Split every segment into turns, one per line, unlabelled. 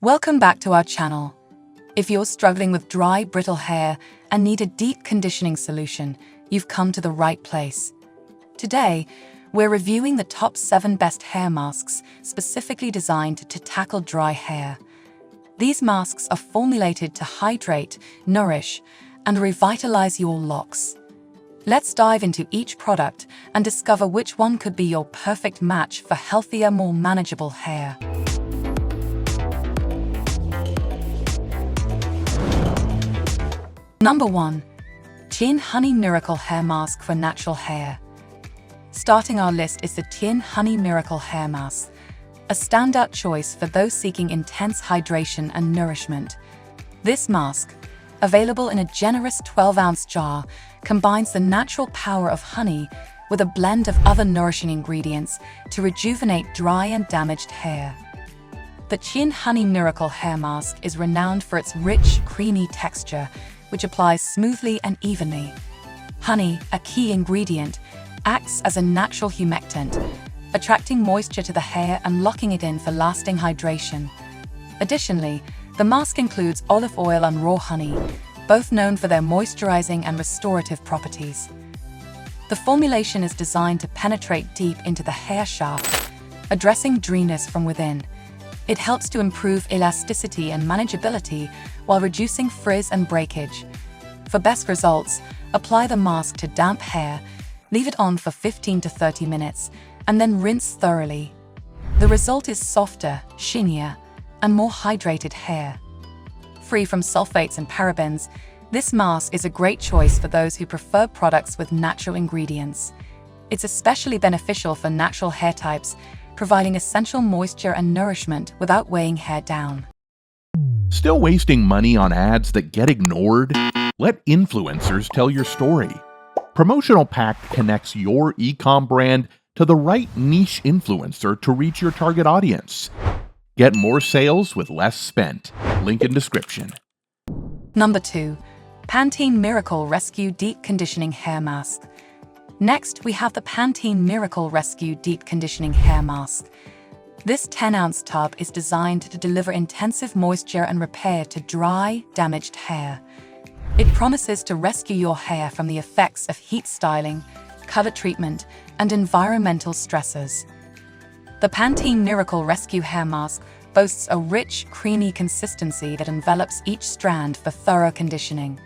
Welcome back to our channel. If you're struggling with dry, brittle hair and need a deep conditioning solution, you've come to the right place. Today, we're reviewing the top 7 best hair masks specifically designed to tackle dry hair. These masks are formulated to hydrate, nourish, and revitalize your locks. Let's dive into each product and discover which one could be your perfect match for healthier, more manageable hair. Number 1. tgin Honey Miracle Hair Mask for Natural Hair. Starting our list is the tgin Honey Miracle Hair Mask, a standout choice for those seeking intense hydration and nourishment. This mask, available in a generous 12-ounce jar, combines the natural power of honey with a blend of other nourishing ingredients to rejuvenate dry and damaged hair. The tgin Honey Miracle Hair Mask is renowned for its rich, creamy texture, which applies smoothly and evenly. Honey, a key ingredient, acts as a natural humectant, attracting moisture to the hair and locking it in for lasting hydration. Additionally, the mask includes olive oil and raw honey, both known for their moisturizing and restorative properties. The formulation is designed to penetrate deep into the hair shaft, addressing dryness from within. It helps to improve elasticity and manageability while reducing frizz and breakage. For best results, apply the mask to damp hair, leave it on for 15 to 30 minutes, and then rinse thoroughly. The result is softer, shinier, and more hydrated hair. Free from sulfates and parabens, this mask is a great choice for those who prefer products with natural ingredients. It's especially beneficial for natural hair types, providing essential moisture and nourishment without weighing hair down.
Still wasting money on ads that get ignored? Let influencers tell your story. Promotional Pack connects your e-com brand to the right niche influencer to reach your target audience. Get more sales with less spent. Link in description.
Number 2. Pantene Miracle Rescue Deep Conditioning Hair Mask. Next, we have the Pantene Miracle Rescue Deep Conditioning Hair Mask. This 10-ounce tub is designed to deliver intensive moisture and repair to dry, damaged hair. It promises to rescue your hair from the effects of heat styling, color treatment, and environmental stressors. The Pantene Miracle Rescue Hair Mask boasts a rich, creamy consistency that envelops each strand for thorough conditioning.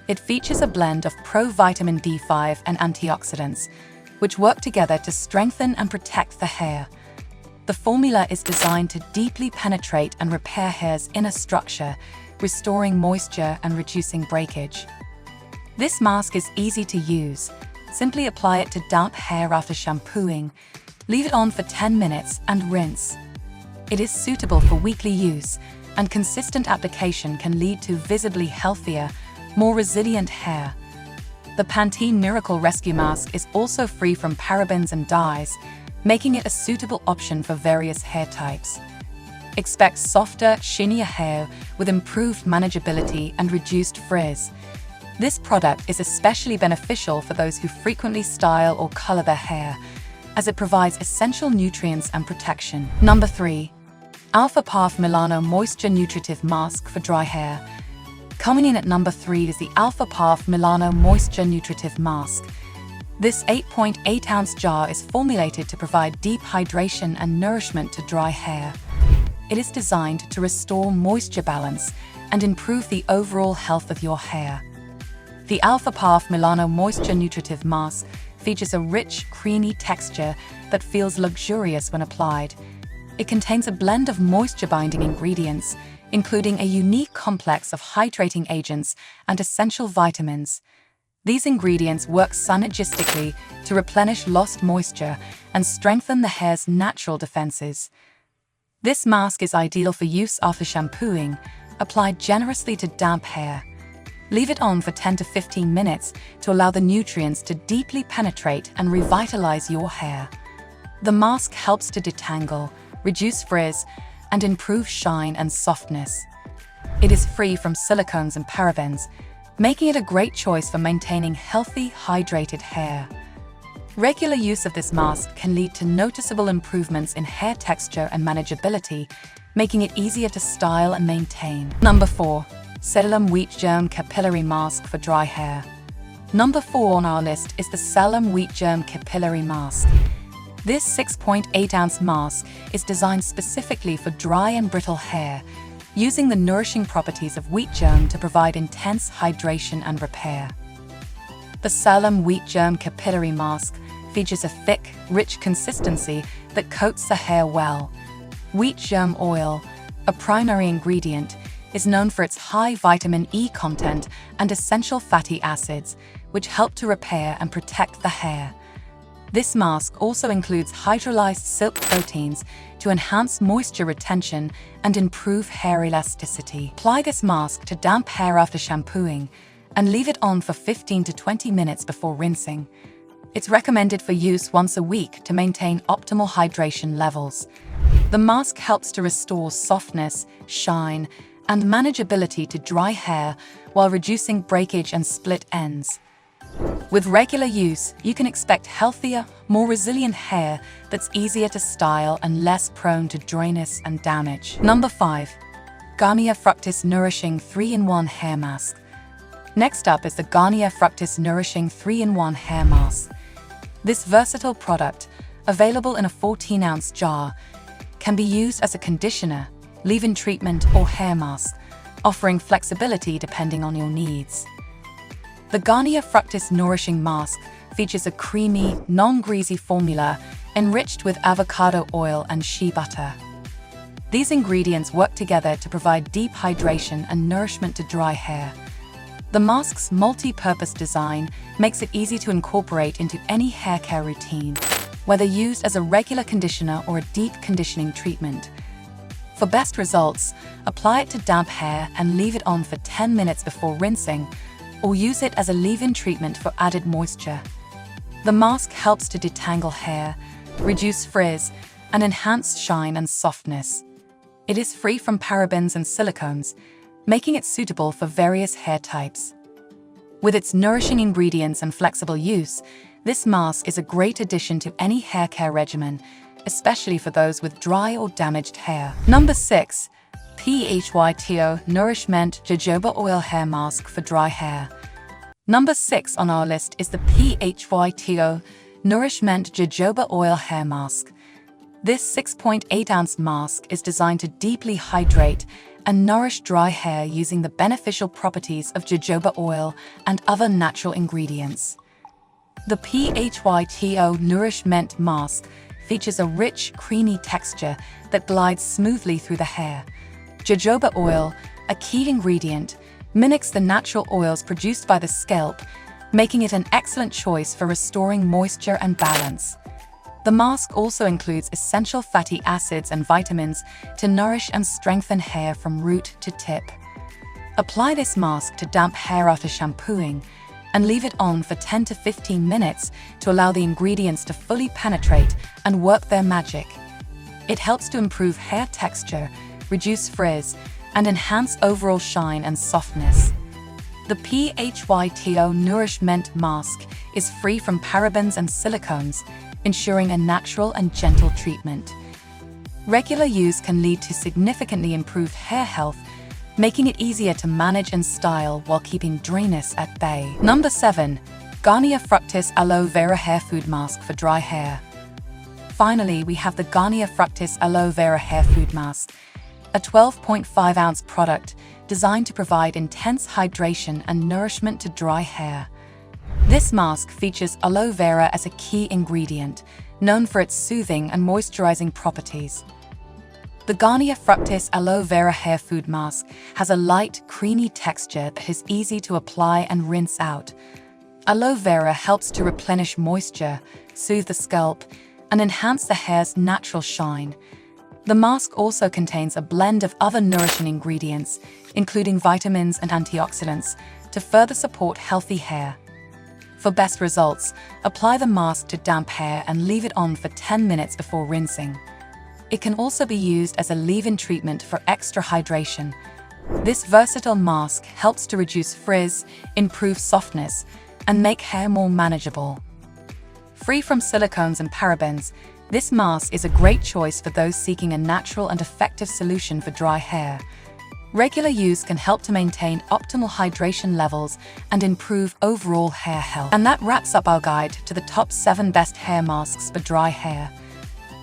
It features a blend of pro-vitamin D5 and antioxidants, which work together to strengthen and protect the hair. The formula is designed to deeply penetrate and repair hair's inner structure, restoring moisture and reducing breakage. This mask is easy to use. Simply apply it to damp hair after shampooing, leave it on for 10 minutes and rinse. It is suitable for weekly use, and consistent application can lead to visibly healthier, more resilient hair. The Pantene Miracle Rescue Mask is also free from parabens and dyes, making it a suitable option for various hair types. Expect softer, shinier hair with improved manageability and reduced frizz. This product is especially beneficial for those who frequently style or color their hair, as it provides essential nutrients and protection. Number 3. Alfaparf Milano Moisture Nutritive Mask for Dry Hair. Coming in at number 3 is the Alfaparf Milano Moisture Nutritive Mask. This 8.8-ounce jar is formulated to provide deep hydration and nourishment to dry hair. It is designed to restore moisture balance and improve the overall health of your hair. The Alfaparf Milano Moisture Nutritive Mask features a rich, creamy texture that feels luxurious when applied. It contains a blend of moisture-binding ingredients, including a unique complex of hydrating agents and essential vitamins. These ingredients work synergistically to replenish lost moisture and strengthen the hair's natural defenses. This mask is ideal for use after shampooing, applied generously to damp hair. Leave it on for 10 to 15 minutes to allow the nutrients to deeply penetrate and revitalize your hair. The mask helps to detangle, reduce frizz, and improve shine and softness. It is free from silicones and parabens, making it a great choice for maintaining healthy, hydrated hair. Regular use of this mask can lead to noticeable improvements in hair texture and manageability, making it easier to style and maintain. Number 4. Salerm Wheat Germ Capillary Mask for Dry Hair. Number 4 on our list is the Salerm Wheat Germ Capillary Mask. This 6.8-ounce mask is designed specifically for dry and brittle hair, using the nourishing properties of wheat germ to provide intense hydration and repair. The Salerm Wheat Germ Capillary Mask features a thick, rich consistency that coats the hair well. Wheat germ oil, a primary ingredient, is known for its high vitamin E content and essential fatty acids, which help to repair and protect the hair. This mask also includes hydrolyzed silk proteins to enhance moisture retention and improve hair elasticity. Apply this mask to damp hair after shampooing and leave it on for 15 to 20 minutes before rinsing. It's recommended for use once a week to maintain optimal hydration levels. The mask helps to restore softness, shine, and manageability to dry hair while reducing breakage and split ends. With regular use, you can expect healthier, more resilient hair that's easier to style and less prone to dryness and damage. Number 5. Garnier Fructis Nourishing 3-in-1 Hair Mask. Next up is the Garnier Fructis Nourishing 3-in-1 Hair Mask. This versatile product, available in a 14-ounce jar, can be used as a conditioner, leave-in treatment, or hair mask, offering flexibility depending on your needs. The Garnier Fructis Nourishing Mask features a creamy, non-greasy formula enriched with avocado oil and shea butter. These ingredients work together to provide deep hydration and nourishment to dry hair. The mask's multi-purpose design makes it easy to incorporate into any hair care routine, whether used as a regular conditioner or a deep conditioning treatment. For best results, apply it to damp hair and leave it on for 10 minutes before rinsing, or use it as a leave-in treatment for added moisture. The mask helps to detangle hair, reduce frizz, and enhance shine and softness. It is free from parabens and silicones, making it suitable for various hair types. With its nourishing ingredients and flexible use, this mask is a great addition to any hair care regimen, especially for those with dry or damaged hair. Number 6. PHYTO Nourishment Jojoba Oil Hair Mask for Dry Hair. Number 6 on our list is the PHYTO Nourishment Jojoba Oil Hair Mask. This 6.8-ounce mask is designed to deeply hydrate and nourish dry hair using the beneficial properties of jojoba oil and other natural ingredients. The PHYTO Nourishment Mask features a rich, creamy texture that glides smoothly through the hair. Jojoba oil, a key ingredient, mimics the natural oils produced by the scalp, making it an excellent choice for restoring moisture and balance. The mask also includes essential fatty acids and vitamins to nourish and strengthen hair from root to tip. Apply this mask to damp hair after shampooing and leave it on for 10 to 15 minutes to allow the ingredients to fully penetrate and work their magic. It helps to improve hair texture, reduce frizz, and enhance overall shine and softness. The PHYTO Nourishment Mask is free from parabens and silicones, ensuring a natural and gentle treatment. Regular use can lead to significantly improved hair health, making it easier to manage and style while keeping dryness at bay. Number 7. Garnier Fructis Aloe Vera Hair Food Mask for Dry Hair. Finally, we have the Garnier Fructis Aloe Vera Hair Food Mask, a 12.5-ounce product designed to provide intense hydration and nourishment to dry hair. This mask features aloe vera as a key ingredient, known for its soothing and moisturizing properties. The Garnier Fructis Aloe Vera Hair Food Mask has a light, creamy texture that is easy to apply and rinse out. Aloe vera helps to replenish moisture, soothe the scalp, and enhance the hair's natural shine. The mask also contains a blend of other nourishing ingredients, including vitamins and antioxidants, to further support healthy hair. For best results, apply the mask to damp hair and leave it on for 10 minutes before rinsing. It can also be used as a leave-in treatment for extra hydration. This versatile mask helps to reduce frizz, improve softness, and make hair more manageable. Free from silicones and parabens, This mask is a great choice for those seeking a natural and effective solution for dry hair. Regular use can help to maintain optimal hydration levels and improve overall hair health. And that wraps up our guide to the top 7 best hair masks for dry hair.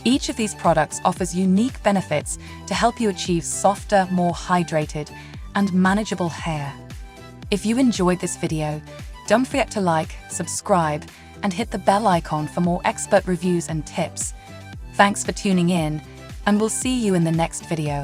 Each of these products offers unique benefits to help you achieve softer, more hydrated, and manageable hair. If you enjoyed this video, don't forget to like, subscribe, and hit the bell icon for more expert reviews and tips. Thanks for tuning in, and we'll see you in the next video.